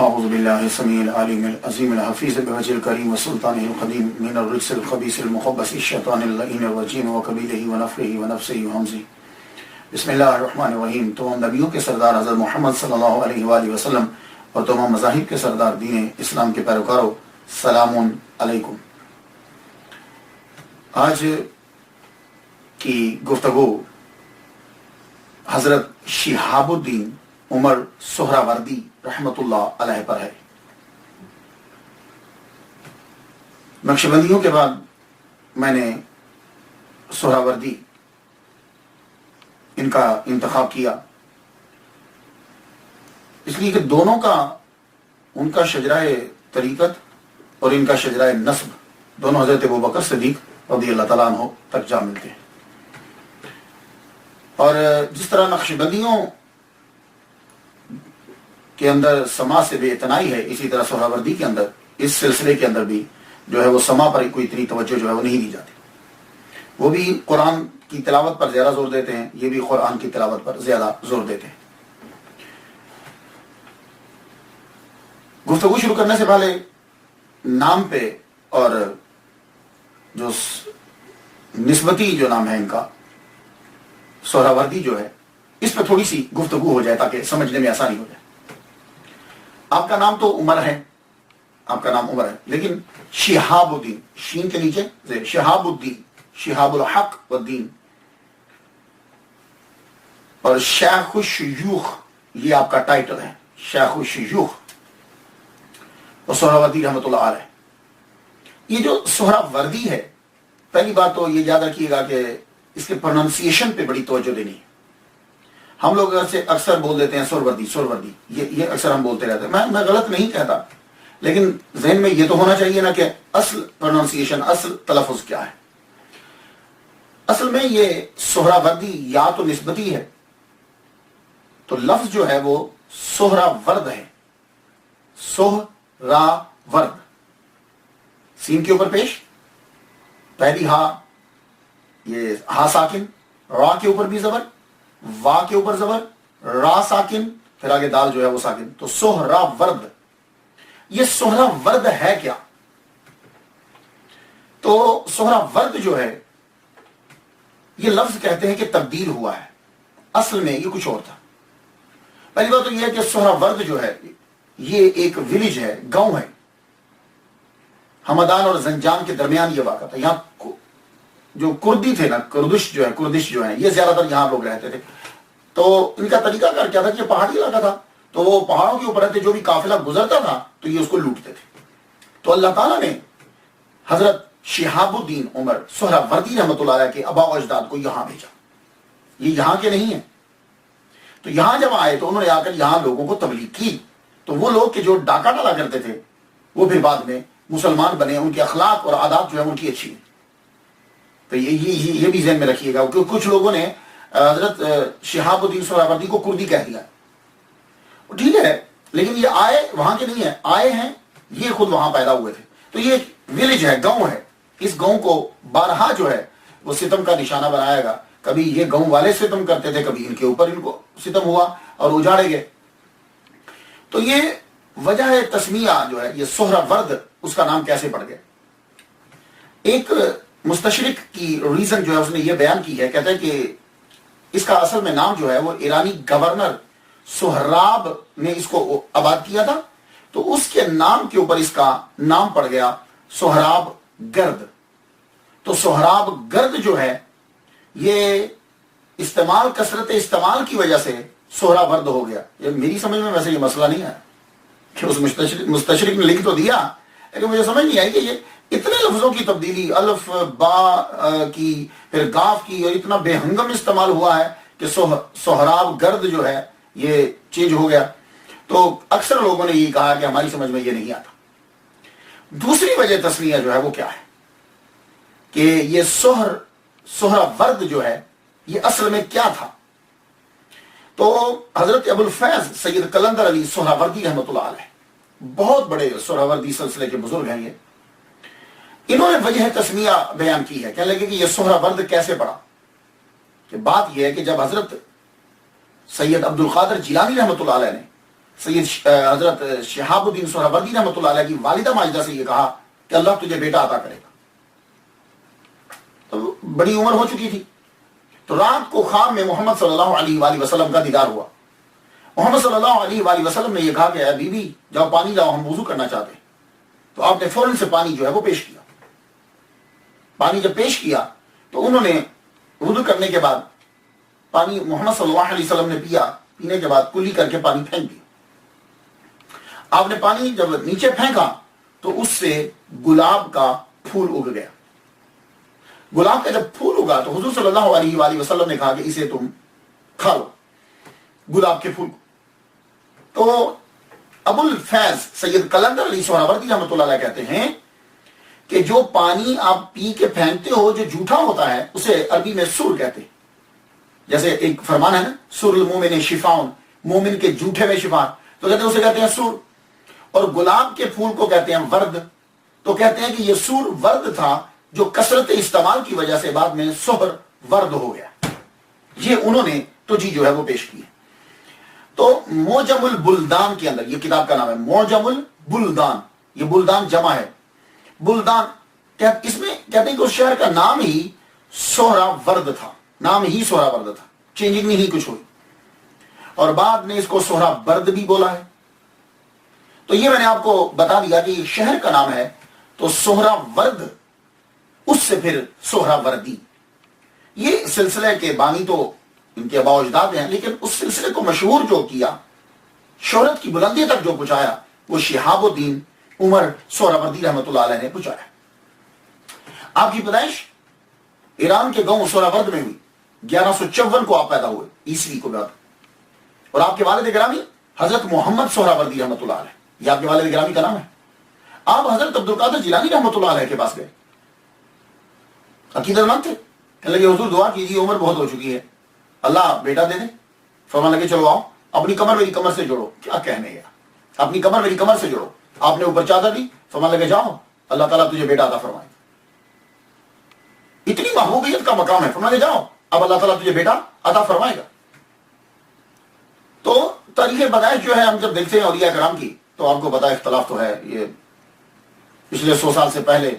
اعوذ باللہ السمیع العلیم العظیم الحفیظ بوجہ الکریم وسلطانہ القدیم من الرجس الخبیث المخبث الشیطان اللعین الرجیم وقبیلہ ونفخہ ونفثہ وہمزہ۔ بسم اللہ الرحمن الرحیم۔ تمام نبیوں کے سردار حضرت محمد صلی اللہ علیہ وآلہ وسلم اور تمام مذاہب کے سردار دین اسلام کے پیروکاروں، سلام علیکم۔ آج کی گفتگو حضرت شہاب الدین عمر سہراوردی رحمت اللہ علیہ پر ہے۔ نقشبندیوں کے بعد میں نے سہراوردی ان کا انتخاب کیا، اس لیے کہ دونوں کا ان کا شجرہ طریقت اور ان کا شجرہ نسب دونوں حضرت ابوبکر صدیق رضی اللہ تعالیٰ عنہ تک جا ملتے ہیں۔ اور جس طرح نقشبندیوں کے اندر سما سے بے اتنائی ہے، اسی طرح سہراوردی کے اندر اس سلسلے کے اندر بھی جو ہے وہ سما پر کوئی اتنی توجہ جو ہے وہ نہیں دی جاتی۔ وہ بھی قرآن کی تلاوت پر زیادہ زور دیتے ہیں، یہ بھی قرآن کی تلاوت پر زیادہ زور دیتے ہیں۔ گفتگو شروع کرنے سے پہلے نام پہ اور جو نسبتی جو نام ہے ان کا سہراوردی جو ہے، اس پہ تھوڑی سی گفتگو ہو جائے تاکہ سمجھنے میں آسانی ہو جائے۔ آپ کا نام تو عمر ہے، آپ کا نام عمر ہے، لیکن شہاب الدین، شین کے نیچے زیر، شہاب الدین، شہاب الحق والدین، اور شیخ الشیوخ یہ آپ کا ٹائٹل ہے، شیخ الشیوخ اور سہراوردی رحمۃ اللہ علیہ۔ یہ جو سہراوردی ہے، پہلی بات تو یہ یاد رکھیے گا کہ اس کے پروننسیشن پہ بڑی توجہ دینی ہے۔ ہم لوگ اکثر بول دیتے ہیں سہروردی، سہروردی، یہ اکثر ہم بولتے رہتے ہیں۔ میں غلط نہیں کہتا، لیکن ذہن میں یہ تو ہونا چاہیے نا کہ اصل پروننسیشن، اصل تلفظ کیا ہے۔ اصل میں یہ سہراوردی یا تو نسبتی ہے، تو لفظ جو ہے وہ سہراورد ہے، سہراورد، سین کے اوپر پیش، پہلی ہا، یہ ہا ساکن، را کے اوپر بھی زبر، وا کے اوپر زبر، را ساکن، پھر آگے دال جو ہے وہ ساکن، تو سہراورد۔ یہ سہراورد ہے کیا؟ تو سہراورد جو ہے یہ لفظ کہتے ہیں کہ تبدیل ہوا ہے، اصل میں یہ کچھ اور تھا۔ پہلی بات تو یہ ہے کہ سہراورد جو ہے یہ ایک ولیج ہے، گاؤں ہے، ہمدان اور زنجان کے درمیان یہ واقع تھا۔ یہاں جو کردی تھے نا، کردش جو ہیں، یہ زیادہ تر یہاں لوگ رہتے تھے۔ تو ان کا طریقہ کار کیا تھا کہ یہ پہاڑی علاقہ تھا، تو وہ پہاڑوں کے اوپر رہتے، جو بھی قافلہ گزرتا تھا تو یہ اس کو لوٹتے تھے۔ تو اللہ تعالیٰ نے حضرت شہاب الدین عمر سہراوردی رحمۃ اللہ علیہ کے آباء و اجداد کو یہاں بھیجا۔ یہ یہاں کے نہیں ہیں، تو یہاں جب آئے تو انہوں نے آ کر یہاں لوگوں کو تبلیغ کی۔ تو وہ لوگ کہ جو ڈاکہ ڈالا کرتے تھے وہ پھر بعد میں مسلمان بنے، ان کے اخلاق اور عادات جو ہے ان کی اچھی ہیں۔ تو یہ بھی ذہن میں رکھیے گا، کیونکہ کچھ لوگوں نے حضرت شہاب الدین سہراوردی کو کردی کہہ دیا۔ ٹھیک ہے، لیکن یہ آئے وہاں کے نہیں ہیں، آئے ہیں یہ خود وہاں پیدا ہوئے تھے۔ تو یہ ویلیج ہے، گاؤں ہے۔ اس گاؤں کو بارہا جو ہے وہ ستم کا نشانہ بنایا گا۔ کبھی یہ گاؤں والے ستم کرتے تھے، کبھی ان کے اوپر ان کو ستم ہوا اور اجاڑے گئے۔ تو یہ وجہ تسمیہ جو ہے، یہ سہراورد اس کا نام کیسے پڑ گیا۔ ایک مستشرق کی ریزن جو ہے اس نے یہ بیان کی ہے، کہتا ہے کہ اس کا اصل میں نام جو ہے وہ ایرانی گورنر سہراب نے اس کو آباد کیا تھا، تو اس کے نام کے اوپر اس کا نام پڑ گیا سہراب گرد۔ تو سہراب گرد جو ہے یہ کثرت استعمال کی وجہ سے سہراورد ہو گیا۔ یہ میری سمجھ میں ویسے یہ مسئلہ نہیں ہے کہ اس مستشرق نے لکھ تو دیا، لیکن مجھے سمجھ نہیں آئی کہ یہ اتنے لفظوں کی تبدیلی، الف با کی پھر گاف کی، اور اتنا بے ہنگم استعمال ہوا ہے کہ سہراب گرد جو ہے یہ چینج ہو گیا۔ تو اکثر لوگوں نے یہ کہا کہ ہماری سمجھ میں یہ نہیں آتا۔ دوسری وجہ تسمیہ جو ہے وہ کیا ہے کہ یہ سہراورد جو ہے یہ اصل میں کیا تھا۔ تو حضرت ابو الفیض سید قلندر علی سہراوردی رحمۃ اللہ علیہ بہت بڑے سہراوردی سلسلے کے بزرگ ہیں، یہ انہوں نے وجہ تسمیہ بیان کی ہے۔ کہنے لگے کہ یہ سہراورد کیسے پڑا، کہ بات یہ ہے کہ جب حضرت سید عبد القادر جیلانی رحمۃ اللہ علیہ نے سید حضرت شہاب الدین سہروردی رحمۃ اللہ علیہ کی والدہ ماجدہ سے یہ کہا کہ اللہ تجھے بیٹا عطا کرے گا. تو بڑی عمر ہو چکی تھی. تو رات کو خواب میں محمد صلی اللہ علیہ وآلہ وسلم کا دیدار ہوا. محمد صلی اللہ علیہ وآلہ وسلم نے یہ کہا کہ اے بی بی جاؤ پانی لاؤ، ہم وضو کرنا چاہتے ہیں. تو آپ نے فوراً سے پانی جو ہے وہ پیش کیا. پانی جب پیش کیا تو انہوں نے وضو کرنے کے بعد پانی محمد صلی اللہ علیہ وسلم نے پیا. پینے کے بعد کلی کر کے پانی پھینک دیا. آپ نے پانی جب نیچے پھینکا تو اس سے گلاب کا پھول اگ گیا. گلاب کا جب پھول اگا تو حضور صلی اللہ علیہ وآلہ وسلم نے کہا کہ اسے تم کھا لو، گلاب کے پھول کو. تو ابو الفیض سید قلندر علی سہروردی رحمۃ اللہ علیہ کہتے ہیں کہ جو پانی آپ پی کے پھینکتے ہو جو جھوٹا ہوتا ہے اسے عربی میں سر کہتے ہیں. جیسے ایک فرمان ہے نا، سر المومن شفاؤن، مومن کے جھوٹے میں شفا، تو کہتے ہیں اسے کہتے ہیں سر. اور گلاب کے پھول کو کہتے ہیں ورد. تو کہتے ہیں کہ یہ سر ورد تھا جو کثرت استعمال کی وجہ سے بعد میں سہر ورد ہو گیا. یہ انہوں نے توجیہ جو ہے وہ پیش کی ہے. تو موجم البلدان کے اندر، یہ کتاب کا نام ہے موجم البلدان، یہ بلدان جمع ہے. بلدان اس میں کہتے ہیں کہ اس شہر کا نام ہی سہرا ورد تھا، نام ہی سہرا ورد تھا، چینجنگ نہیں کچھ ہوئی، اور بعد نے اس کو سہرا برد بھی بولا ہے. تو یہ میں نے آپ کو بتا دیا کہ یہ شہر کا نام ہے. تو سہرا ورد، اس سے پھر سہرا وردی. یہ سلسلے کے بانی تو ان کے اباء و اجداد ہیں، لیکن اس سلسلے کو مشہور جو کیا، شہرت کی بلندی تک جو پہنچایا، وہ شہاب الدین عمر سہروردی رحمۃ اللہ علیہ نے پہنچایا. آپ کی پیدائش ایران کے گاؤں سہراورد میں ہوئی. 1154 کو آپ پیدا ہوئے عیسوی کو بعد. اور آپ کے والد گرامی حضرت محمد سہروردی رحمۃ اللہ علیہ، یہ آپ کے والد گرامی کا نام ہے. آپ حضرت عبد القادر جیلانی رحمۃ اللہ علیہ کے پاس گئے، عقیدت مند تھے. کہنے لگے حضور دعا کیجیے، عمر بہت ہو چکی ہے، اللہ بیٹا دے دے. فرمانے لگے چلو آؤ، اپنی کمر میری کمر سے جوڑو. کیا کہنے گا، اپنی کمر میری کمر سے جوڑو. آپ نے اوپر چادر دی، فرمانے لگے جاؤ اللہ تعالیٰ تجھے بیٹا عطا فرمائے. اتنی محبوبیت کا مقام ہے. فرمانے جاؤ اب اللہ تعالیٰ تجھے بیٹا عطا فرمائے گا. تو تاریخ پیدائش جو ہے ہم جب دیکھتے ہیں اولیاء کرام کی تو آپ کو پتا اختلاف تو ہے. یہ پچھلے 100 سال سے پہلے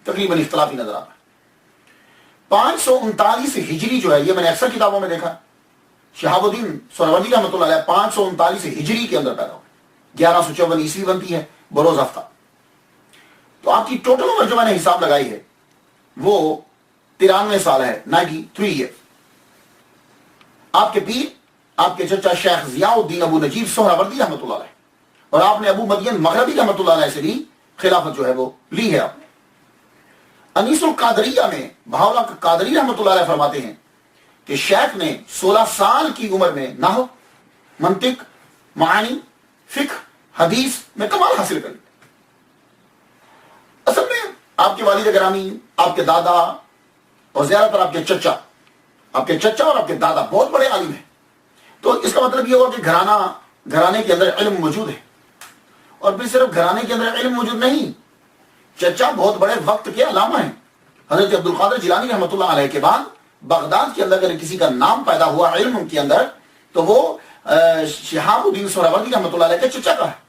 تقریباً اختلاف ہی نظر آتا ہے. 539 ہجری جو ہے، یہ میں نے اکثر کتابوں میں دیکھا، شہاب الدین سہروردی رحمۃ اللہ علیہ 539 ہجری کے اندر پیدا ہو، 1154 عیسوی بنتی ہے بروز ہفتہ. تو آپ کی ٹوٹل عمر جو میں نے حساب لگائی ہے وہ 93 سال ہے، 93 ایئر. آپ کے پیر، آپ کے چچا شیخ ضیاء الدین ابو نجیب سہروردی رحمۃ اللہ علیہ، اور آپ نے ابو مدین مغربی رحمۃ اللہ علیہ سے بھی خلافت جو ہے وہ لی ہے. آپ نے انیس القادریہ میں بہاؤلا قادری رحمۃ اللہ علیہ فرماتے ہیں کہ شیخ نے 16 سال کی عمر میں نحو، منطق، معانی، فقہ، حدیث میں کمال حاصل کر لی. اصل میں آپ کے والد گرامی، آپ کے دادا اور زیادہ تر آپ کے چچا اور آپ کے دادا بہت بڑے عالم ہیں. تو اس کا مطلب یہ ہوا کہ گھرانے کے اندر علم موجود ہے. اور پھر صرف گھرانے کے اندر علم موجود نہیں، چچا بہت بڑے وقت کے علامہ ہیں. حضرت عبد القادر جیلانی رحمۃ اللہ علیہ کے بعد بغداد کے اندر اگر کسی کا نام پیدا ہوا علم کے اندر تو وہ شہاب الدین سہروردی رحمۃ اللہ علیہ کے چچا کا ہے.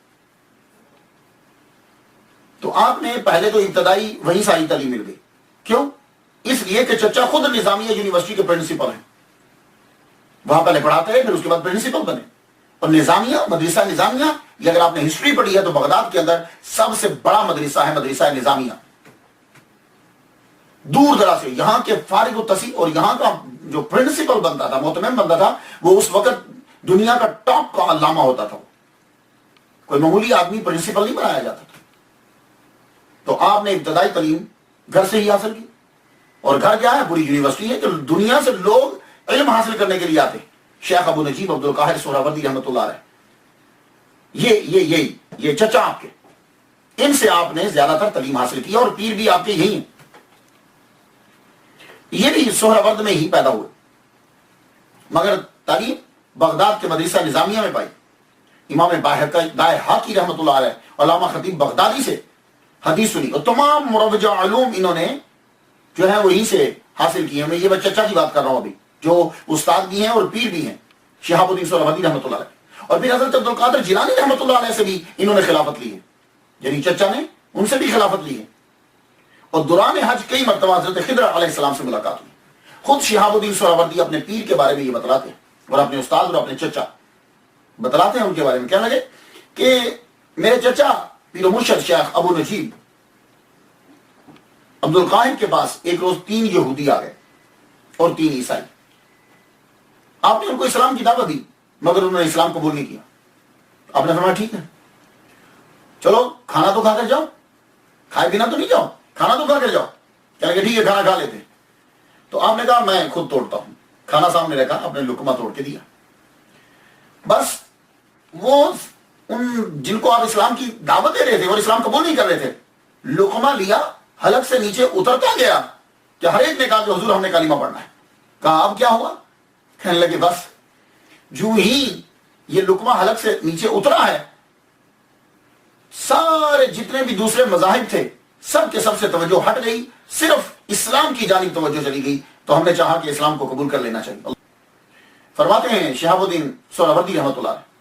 تو آپ نے پہلے تو ابتدائی وہیں ساری تعلیم مل گئی. کیوں؟ اس لیے کہ چچا خود نظامیہ یونیورسٹی کے پرنسپل ہیں، وہاں پہلے پڑھاتے رہے، پھر اس کے بعد پرنسپل بنے. اور نظامیہ، مدرسہ نظامیہ، یہ اگر آپ نے ہسٹری پڑھی ہے تو بغداد کے اندر سب سے بڑا مدرسہ ہے مدرسہ نظامیہ. دور دراز سے یہاں کے فارغ التحصیل اور یہاں کا جو پرنسپل بنتا تھا، محتمم بنتا تھا، وہ اس وقت دنیا کا ٹاپ کا علامہ ہوتا تھا. کوئی معمولی آدمی پرنسپل نہیں بنایا جاتا تھا. تو آپ نے ابتدائی تعلیم گھر سے ہی حاصل کی. اور گھر کیا ہے؟ پوری یونیورسٹی ہے کہ دنیا سے لوگ علم حاصل کرنے کے لیے آتے. شیخ ابو نجیب عبد القاہر سہروردی رحمۃ اللہ علیہ، یہ چچا آپ کے، ان سے آپ نے زیادہ تر تعلیم حاصل کی. اور پیر بھی آپ کے یہی ہیں، یہ بھی سہرورد میں ہی پیدا ہوئے، مگر تعلیم بغداد کے مدرسہ نظامیہ میں پائی. امام بائحقی رحمۃ اللہ علیہ، علامہ خطیب بغدادی سے حدیث سنی، اور تمام مروجہ علوم انہوں نے جو ہے وہیں سے حاصل کیے. میں یہ چچا کی بات کر رہا ہوں ابھی، جو استاد بھی ہیں اور پیر بھی ہیں، شہاب الدین سہروردی رحمۃ اللہ علیہ. اور پھر حضرت عبد القادر جیلانی رحمۃ اللہ علیہ سے بھی انہوں نے خلافت لی ہے، یعنی چچا نے ان سے بھی خلافت لی ہے، اور دوران حج کئی مرتبہ حضرت خضر علیہ السلام سے ملاقات ہوئی۔ خود شہاب الدین سہروردی اپنے پیر کے بارے میں یہ بتلاتے ہیں، اور اپنے استاد اور اپنے چچا بتلاتے ہیں ان کے بارے میں، کہنے لگے کہ میرے چچا پیر و مرشد شیخ ابو نجیب عبد القاہر کے پاس ایک روز 3 یہودی آ گئے اور 3 عیسائی۔ آپ نے ان کو اسلام کی دعوت دی مگر انہوں نے اسلام قبول نہیں کیا۔ آپ نے فرمایا ٹھیک ہے چلو کھانا تو کھا کر جاؤ، کھائے بنا تو نہیں جاؤ، کھانا تو کھا کر جاؤ۔ کہنے لگے ٹھیک ہے کھانا کھا لیتے۔ تو آپ نے کہا میں خود توڑتا ہوں، کھانا سامنے رکھا، اپنے لقمہ توڑ کے دیا۔ بس وہ ان جن کو آپ اسلام کی دعوت دے رہے تھے اور اسلام قبول نہیں کر رہے تھے، لقمہ لیا، حلق سے نیچے اترتا گیا کہ ہر ایک نے کہا کہ حضور ہم نے کلمہ پڑھنا ہے۔ کہا اب کیا ہوا؟ کہنے لگے بس جو ہی یہ لقمہ حلق سے نیچے اترا ہے، سارے جتنے بھی دوسرے مذاہب تھے سب کے سب سے توجہ ہٹ گئی، صرف اسلام کی جانب توجہ چلی گئی۔ تو ہم نے چاہا کہ اسلام کو قبول کر لینا چاہیے۔ فرماتے ہیں شہاب الدین سہروردی رحمۃ اللہ علیہ،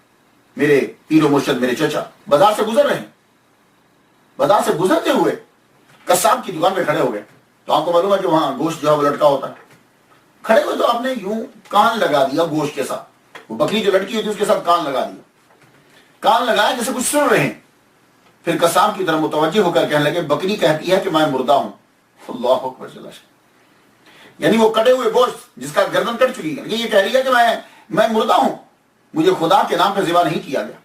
میرے پیر و مرشد میرے چچا بازار سے گزر رہے ہیں، بازار سے گزرتے ہوئے قصاب کی دکان پہ کھڑے ہو گئے۔ تو آپ کو معلوم ہے کہ وہاں گوشت جو ہے وہ لٹکا ہوتا ہے، کھڑے ہوئے تو آپ نے یوں کان لگا دیا گوشت کے ساتھ، وہ بکری جو لٹکی ہوئی تھی اس کے ساتھ کان لگا دیا، کان لگایا جیسے کچھ سن رہے ہیں۔ پھر قصاب کی طرف متوجہ ہو کر کہنے لگے بکری کہتی ہے کہ میں مردہ ہوں۔ اللہ اکبر جل شانہ، یعنی وہ کٹے ہوئے گوشت جس کا گردن کٹ چکی ہے یہ کہہ رہی ہے کہ میں مردہ ہوں، مجھے خدا کے نام پہ ذبح نہیں کیا گیا۔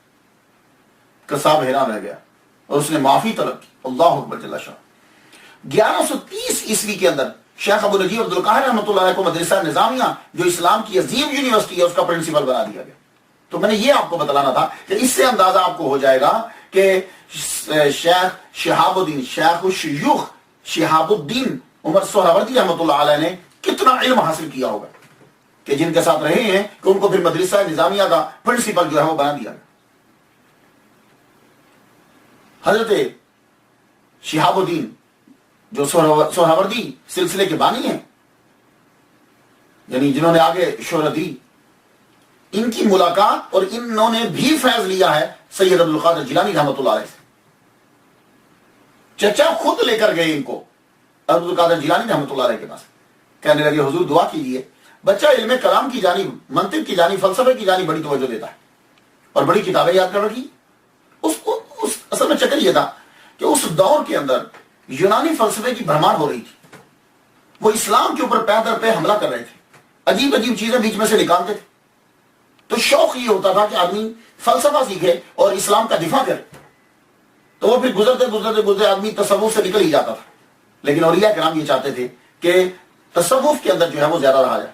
قصاب حیران رہ گیا اور اس نے معافی طلب کی۔ اللہ اکبر جل شانہ۔ 1130 عیسوی کے اندر شیخ ابو نجیب عبد القاہر رحمۃ اللہ علیہ کو مدرسہ نظامیہ جو اسلام کی عظیم یونیورسٹی ہے اس کا پرنسپل بنا دیا گیا۔ تو میں نے یہ آپ کو بتلانا تھا کہ اس سے اندازہ آپ کو ہو جائے گا کہ شیخ شہاب الدین شیخ الشیوخ شہاب الدین عمر سہروردی رحمۃ اللہ علیہ نے کتنا علم حاصل کیا ہوگا کہ جن کے ساتھ رہے ہیں کہ ان کو پھر مدرسہ نظامیہ کا پرنسپل جو ہے وہ بنا دیا گیا۔ حضرت شہاب الدین جو سہروردی سلسلے کے بانی ہیں، یعنی جنہوں نے آگے شہرت دی، ان کی ملاقات اور انہوں نے بھی فیض لیا ہے سید عبد القادر جیلانی رحمۃ اللہ علیہ سے۔ چچا خود لے کر گئے ان کو عبد القادر جیلانی رحمۃ اللہ علیہ کے پاس، کہنے لگے حضور دعا کیجئے، بچہ علم کلام کی جانب، منطق کی جانب، فلسفے کی جانب بڑی توجہ دیتا ہے اور بڑی کتابیں یاد کر رکھی۔ اس اصل میں چکر یہ تھا کہ اس دور کے اندر یونانی فلسفے کی بھرمار ہو رہی تھی، وہ اسلام کے اوپر پے در پے حملہ کر رہے تھے، عجیب عجیب چیزیں بیچ میں سے نکالتے تھے۔ تو شوق یہ ہوتا تھا کہ آدمی فلسفہ سیکھے اور اسلام کا دفاع کرے، تو وہ پھر گزرتے آدمی تصوف سے نکل ہی جاتا تھا۔ لیکن اولیاء کرام یہ چاہتے تھے کہ تصوف کے اندر جو ہے وہ زیادہ رہا جائے۔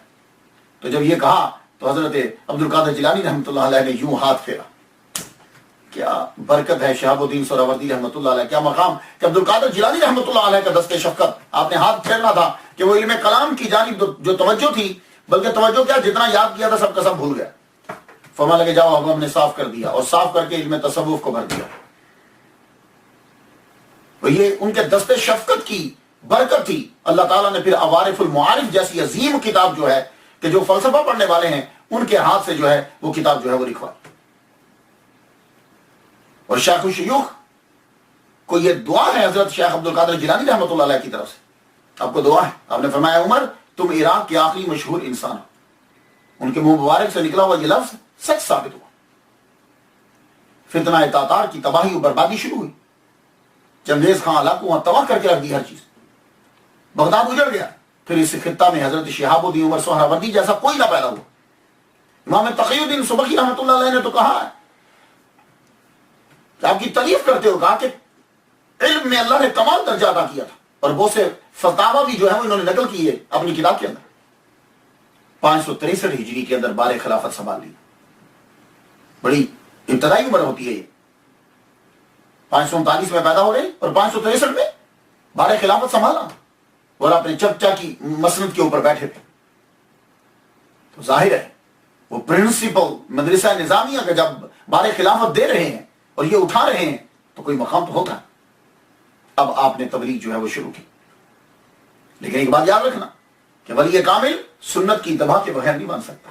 تو جب یہ کہا تو حضرت عبد القادر جیلانی رحمۃ اللہ علیہ نے یوں ہاتھ پھیرا۔ کیا برکت ہے شہاب الدین سہروردی رحمۃ اللہ علیہ، کیا مقام کہ عبد القادر جیلانی رحمۃ اللہ علیہ کا دست شفقت، آپ نے ہاتھ پھیرنا تھا کہ وہ علم کلام کی جانب جو توجہ تھی، بلکہ توجہ کیا جتنا یاد کیا تھا سب کا سب بھول گیا۔ فرما لگے جاؤ اب ہم نے صاف کر دیا، اور صاف کر کے علم تصوف کو بھر دیا۔ تو یہ ان کے دست شفقت کی برکت تھی۔ اللہ تعالیٰ نے پھر عوارف المعارف جیسی عظیم کتاب جو ہے کہ جو فلسفہ پڑھنے والے ہیں ان کے ہاتھ سے جو ہے وہ کتاب جو ہے وہ لکھوائی۔ اور شیخ الشیوخ کو یہ دعا ہے حضرت شیخ عبد القادر جیلانی رحمۃ اللہ علیہ کی طرف سے، آپ کو دعا ہے، آپ نے فرمایا عمر تم عراق کے آخری مشہور انسان ہو۔ ان کے منہ مبارک سے نکلا ہوا یہ لفظ سچ ثابت ہوا۔ فتنہ تاتار کی تباہی و بربادی شروع ہوئی، چنگیز خان علاقوں وہاں تباہ کر کے رکھ دی ہر چیز، بغداد اجڑ گیا۔ پھر اس خطہ میں حضرت شہاب الدین عمر سہروردی جیسا کوئی نہ پیدا ہوا۔ امام تقی الدین سبکی رحمۃ اللہ علیہ نے تو کہا ہے کہ آپ کی تعریف کرتے ہو، کہا کہ علم میں اللہ نے کمال درجہ عطا کیا تھا، اور بہت سے فتاوی بھی جو ہے وہ انہوں نے نقل کی ہے اپنی کتاب کے اندر۔ 563 ہجری کے اندر بار خلافت سنبھال لی، بڑی ابتدائی عمر ہوتی ہے یہ، 539 میں پیدا ہو رہے اور 563 میں بار خلافت سنبھالا، اور اپنے چچا کی مسند کے اوپر بیٹھے تھے۔ تو ظاہر ہے وہ پرنسپل مدرسہ نظامیہ کا جب بار خلافت دے رہے ہیں اور یہ اٹھا رہے ہیں تو کوئی مقام تو ہوگا۔ اب آپ نے تبلیغ جو ہے وہ شروع کی، لیکن ایک بات یاد رکھنا کہ ولی کامل سنت کی اتباع کے بغیر نہیں بن سکتا۔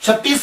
36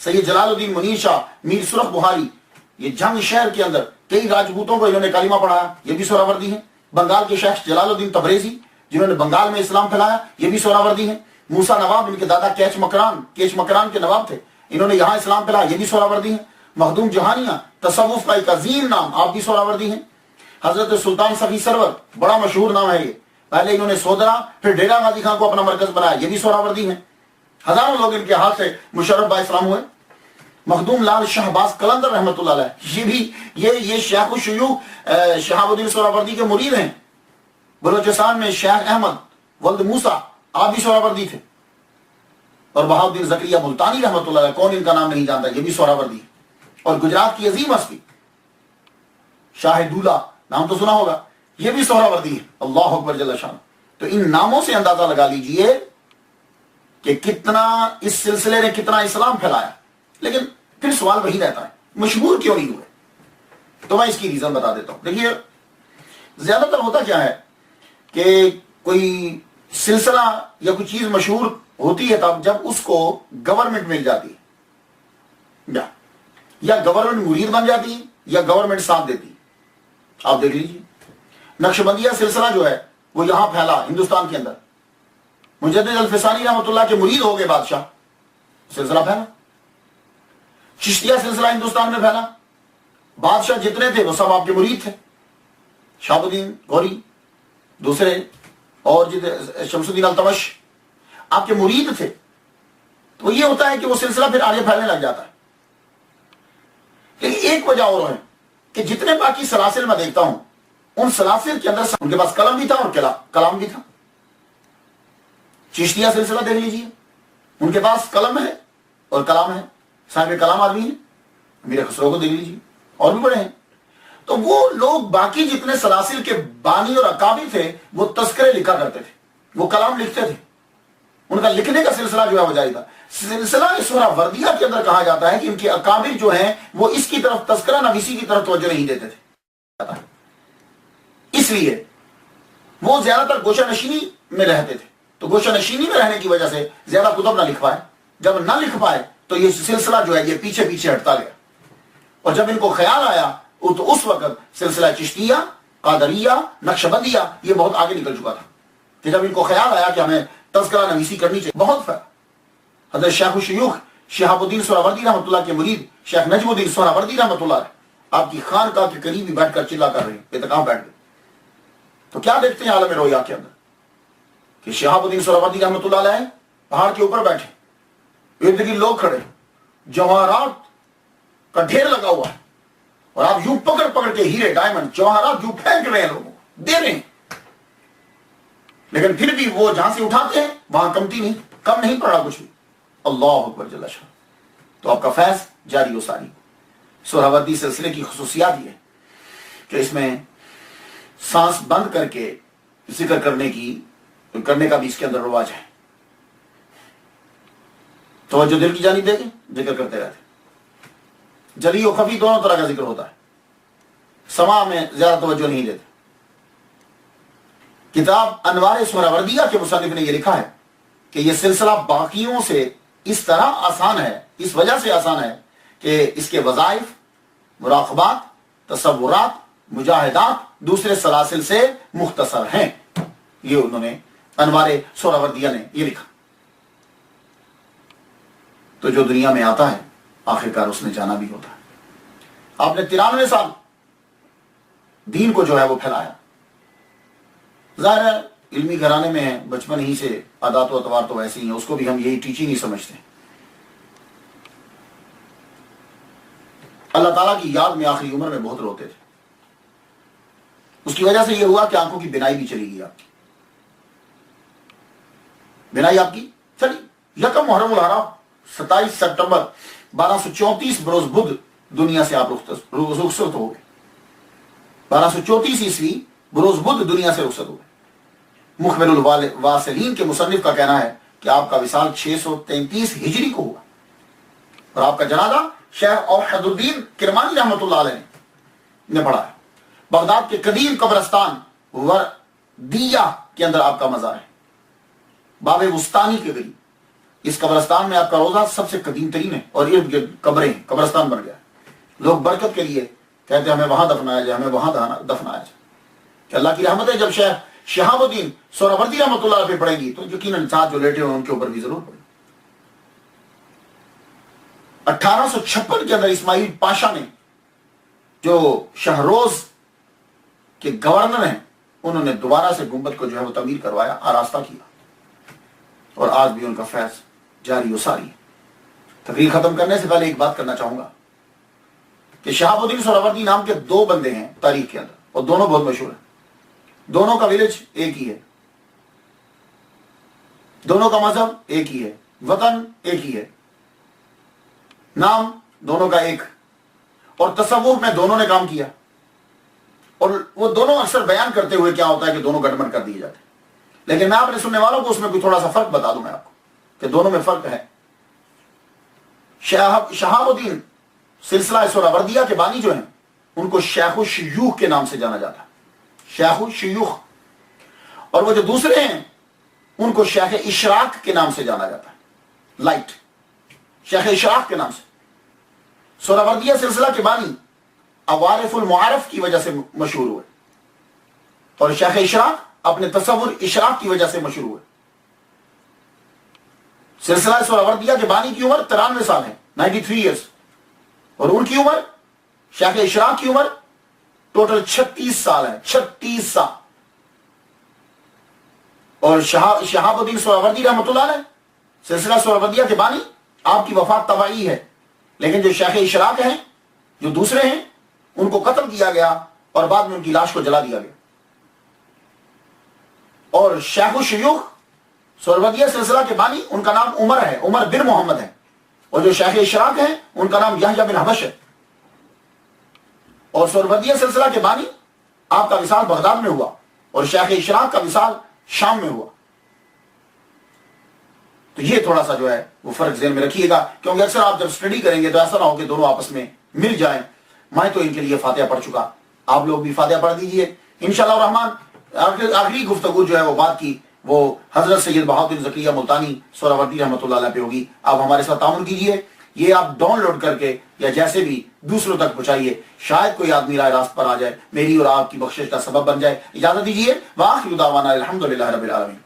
سید جلال الدین منیر شاہ میر سرخ بخاری، یہ جنگ شہر کے اندر کئی راجپوتوں کو انہوں نے کلمہ پڑھایا، یہ بھی سہراوردی ہیں۔ بنگال کے شیخ جلال الدین تبریزی جنہوں نے بنگال میں اسلام پھیلایا، یہ بھی سہراوردی ہیں۔ موسیٰ نواب، ان کے دادا کیچ مکران کے نواب تھے، انہوں نے یہاں اسلام پھیلایا، یہ بھی سہراوردی ہیں۔ مخدوم جہانیہ تصوف کا ایک عظیم نام، آپ بھی سہراوردی ہیں۔ حضرت سلطان صفی سرور، بڑا مشہور نام ہے یہ، پہلے انہوں نے سودرا پھر ڈیرہ غازی خان کو اپنا مرکز بنایا، یہ بھی سہراوردی ہیں۔ ہزاروں لوگ ان کے ہاتھ سے مشرف با اسلام ہوئے۔ مخدوم لال شہباز قلندر رحمۃ اللہ علیہ، یہ بھی یہ شیخ الشیوخ شہاب الدین سہراوردی کے مرید ہیں۔ بلوچستان میں شیخ احمد ولد موسیٰ، آپ بھی سہراوردی تھے۔ اور بہاؤالدین زکریا ملتانی رحمۃ اللہ علیہ، کون ان کا نام نہیں جانتا، یہ بھی سہراوردی ہے۔ اور گجرات کی عظیم ہستی شاہ دولہ، نام تو سنا ہوگا، یہ بھی سہراوردی ہے۔ اللہ اکبر جل شان۔ تو ان ناموں سے اندازہ لگا لیجئے کہ کتنا اس سلسلے نے کتنا اسلام پھیلایا۔ لیکن پھر سوال وہی رہتا ہے، مشہور کیوں نہیں ہوئے؟ تو میں اس کی ریزن بتا دیتا ہوں۔ دیکھیے، زیادہ تر ہوتا کیا ہے کہ کوئی سلسلہ یا کوئی چیز مشہور ہوتی ہے تب جب اس کو گورنمنٹ مل جاتی ہے، یا گورنمنٹ مرید بن جاتی ہے، یا گورنمنٹ ساتھ دیتی ہے۔ آپ دیکھ لیجیے، نقشبندیہ سلسلہ جو ہے وہ یہاں پھیلا ہندوستان کے اندر، مجدد الفسانی رحمۃ اللہ کے مرید ہو گئے بادشاہ، سلسلہ پھیلا۔ چشتیہ سلسلہ ہندوستان میں پھیلا، بادشاہ جتنے تھے وہ سب آپ کے مرید تھے، شہاب الدین غوری دوسرے اور شمس الدین التمش آپ کے مرید تھے۔ تو یہ ہوتا ہے کہ وہ سلسلہ پھر آگے پھیلنے لگ جاتا ہے۔ لیکن ایک وجہ اور ہے کہ جتنے باقی سلاسل میں دیکھتا ہوں، ان سلاسل کے اندر ان کے پاس قلم بھی تھا اور کلام بھی تھا۔ چشتیہ سلسلہ دیکھ لیجیے، ان کے پاس قلم ہے اور کلام ہے، صاحب کلام آدمی ہے۔ میرے خسرو کو دیکھ لیجیے، اور بھی بڑے ہیں۔ تو وہ لوگ باقی جتنے سلاسل کے بانی اور اکابر تھے وہ تذکرے لکھا کرتے تھے، وہ کلام لکھتے تھے، ان کا لکھنے کا سلسلہ جو ہے وہ جاری تھا۔ سلسلہ سہراوردیہ کے اندر کہا جاتا ہے کہ ان کے اکابر جو ہیں وہ اس کی طرف تذکرہ نویسی کی طرف توجہ نہیں دیتے تھے، اس لیے وہ زیادہ تر گوشہ نشینی میں رہتے تھے۔ تو گوشہ نشینی میں رہنے کی وجہ سے زیادہ کتب نہ لکھ پائے، جب نہ لکھ پائے تو یہ سلسلہ جو ہے یہ پیچھے پیچھے ہٹتا گیا۔ اور جب ان کو خیال آیا تو اس وقت سلسلہ چشتیہ، قادریہ، نقشبندیہ یہ بہت آگے نکل چکا تھا، کہ جب ان کو خیال آیا کہ ہمیں تذکرہ نویسی کرنی چاہیے۔ بہت فرق۔ حضرت شیخ الشیوخ شہاب الدین سہراوردی رحمۃ اللہ کے مرید شیخ نجم الدین سہراوردی رحمۃ اللہ آپ کی خانقاہ کے قریب ہی بیٹھ کر چلا کر رہے ہیں، اعتکاف بیٹھ گئے۔ تو کیا دیکھتے ہیں عالم رویا کے اندر کہ شہاب الدین سہراوردی رحمۃ اللہ علیہ پہاڑ کے اوپر بیٹھے، ارد گرد لوگ کھڑے، جواہرات کا ڈھیر لگا ہوا ہے، اور آپ یوں پکڑ پکڑ کے ہیرے ڈائمنڈ جواہرات یوں پھینک رہے ہیں، لوگوں کو دے رہے ہیں، لیکن پھر بھی وہ جہاں سے اٹھاتے ہیں وہاں کمتی نہیں، کم نہیں پڑا کچھ بھی۔ اللہ اکبر جل شان۔ تو آپ کا فیض جاری و ساری۔ سہراوردی سلسلے کی خصوصیات یہ ہے کہ اس میں سانس بند کر کے ذکر کرنے کا بھی اس کے اندر رواج ہے۔ توجہ دل کی جانب دے کے ذکر کرتے رہتے، جلی و خفی دونوں طرح کا ذکر ہوتا ہے، سما میں زیادہ توجہ نہیں دیتے۔ کتاب انوار سہراوردیہ کے مصنف نے یہ لکھا ہے کہ یہ سلسلہ باقیوں سے اس طرح آسان ہے، اس وجہ سے آسان ہے کہ اس کے وظائف، مراقبات، تصورات، مجاہدات دوسرے سلاسل سے مختصر ہیں۔ یہ انہوں نے انوار سہراوردیہ نے یہ لکھا۔ تو جو دنیا میں آتا ہے آخرکار اس نے جانا بھی ہوتا ہے۔ آپ نے 93 سال دین کو جو ہے وہ پھیلایا۔ ظاہر ہے علمی گھرانے میں بچپن ہی سے عادات و اطوار تو ویسے ہی ہیں، اس کو بھی ہم یہی ٹیچنگ ہی سمجھتے ہیں۔ اللہ تعالیٰ کی یاد میں آخری عمر میں بہت روتے تھے، اس کی وجہ سے یہ ہوا کہ آنکھوں کی بینائی بھی چلی گئی، آپ کی بینائی آپ کی چلی۔ یکم محرم الحرام 27 سپٹمبر 1234 بروز بدھ دنیا سے آپ رخصت ہو گئے۔ 1234 عیسوی بروز بدھ دنیا سے رخصت ہو گئے۔ مخبر الواصلین کے مصنف کا کہنا ہے کہ آپ کا وصال 633 ہجری کو ہوا، اور آپ کا جنازہ شیخ اوحد الدین کرمانی رحمۃ اللہ علیہ نے پڑھا ہے۔ بغداد کے قدیم قبرستان وردیہ کے اندر آپ کا مزار ہے، باب وسطانی کے قریب۔ اس قبرستان میں آپ کا روزہ سب سے قدیم ترین ہے، اور ارد گرد قبریں، قبرستان بن گیا. لوگ برکت کے لیے کہتے ہیں ہمیں وہاں دفنایا جائے، ہمیں وہاں دفنایا جائے. کہ اللہ کی رحمت ہے جب شیخ شہاب الدین سہروردی رحمۃ اللہ علیہ پہ پڑے گی تو یقیناً ساتھ جو لیٹے ہوئے ان کے اوپر بھی ضرور پڑے گی. 1856 کے اندر اسماعیل پاشا نے جو شہروز کے گورنر ہیں انہوں نے دوبارہ سے گنبد کو جو ہے وہ تعمیر کروایا، آراستہ کیا، اور آج بھی ان کا فیض جاری و ساری ہے. تقریر ختم کرنے سے پہلے ایک بات کرنا چاہوں گا کہ شہاب الدین سہروردی نام کے 2 بندے ہیں تاریخ کے اندر، اور دونوں بہت مشہور ہیں. دونوں کا ولیج ایک ہی ہے، دونوں کا مذہب ایک ہی ہے، وطن ایک ہی ہے، نام دونوں کا ایک، اور تصوف میں دونوں نے کام کیا. اور وہ دونوں اکثر بیان کرتے ہوئے کیا ہوتا ہے کہ دونوں گٹمٹ کر دیے جاتے ہیں. لیکن میں اپنے سننے والوں کو اس میں کوئی تھوڑا سا فرق بتا دوں میں آپ کو کہ دونوں میں فرق ہے. شہاب الدین سلسلہ سہروردیہ کے بانی جو ہیں ان کو شیخ الشیوخ کے نام سے جانا جاتا ہے، شیخ الشیوخ. اور وہ جو دوسرے ہیں ان کو شیخ اشراق کے نام سے جانا جاتا ہے، لائٹ، شیخ اشراق کے نام سے. سہروردیہ سلسلہ کے بانی عوارف المعارف کی وجہ سے مشہور ہوئے، اور شیخ اشراق اپنے تصور اشراق کی وجہ سے مشہور ہوئے. سلسلہ سہروردیہ کے بانی کی عمر 93 سال ہے، 93 ایئرس، اور ان کی عمر، شیخ اشراق کی عمر ٹوٹل 36 سال ہے، 36 سال. اور شہاب الدین سہروردی رحمۃ اللہ علیہ سلسلہ سہروردیہ کے بانی، آپ کی وفات طبعی ہے، لیکن جو شیخ اشراق ہیں جو دوسرے ہیں ان کو قتل کیا گیا اور بعد میں ان کی لاش کو جلا دیا گیا. اور شیخ الشیوخ سہروردیہ سلسلہ کے بانی ان کا نام عمر ہے، عمر بن محمد ہے، اور جو شیخ اشراق ہیں ان کا نام یحییٰ بن حبش ہے. اور سہروردیہ سلسلہ کے بانی آپ کا وصال بغداد میں ہوا اور شیخ اشراق کا وصال شام میں ہوا. تو یہ تھوڑا سا جو ہے وہ فرق ذہن میں رکھیے گا، کیونکہ اکثر آپ جب اسٹڈی کریں گے تو ایسا نہ ہو کہ دونوں آپس میں مل جائیں. میں تو ان کے لیے فاتحہ پڑھ چکا، آپ لوگ بھی فاتحہ پڑھ دیجئے انشاءاللہ الرحمن. آخری گفتگو جو ہے وہ بات کی وہ حضرت سید بہاؤالدین زکریا ملتانی سہروردی رحمۃ اللہ علیہ پہ ہوگی. آپ ہمارے ساتھ تعاون کیجئے، یہ آپ ڈاؤن لوڈ کر کے یا جیسے بھی دوسروں تک پہنچائیے، شاید کوئی آدمی راہ راست پر آ جائے، میری اور آپ کی بخشش کا سبب بن جائے. اجازت دیجیے، وآخر دعوانا الحمدللہ رب العالمین.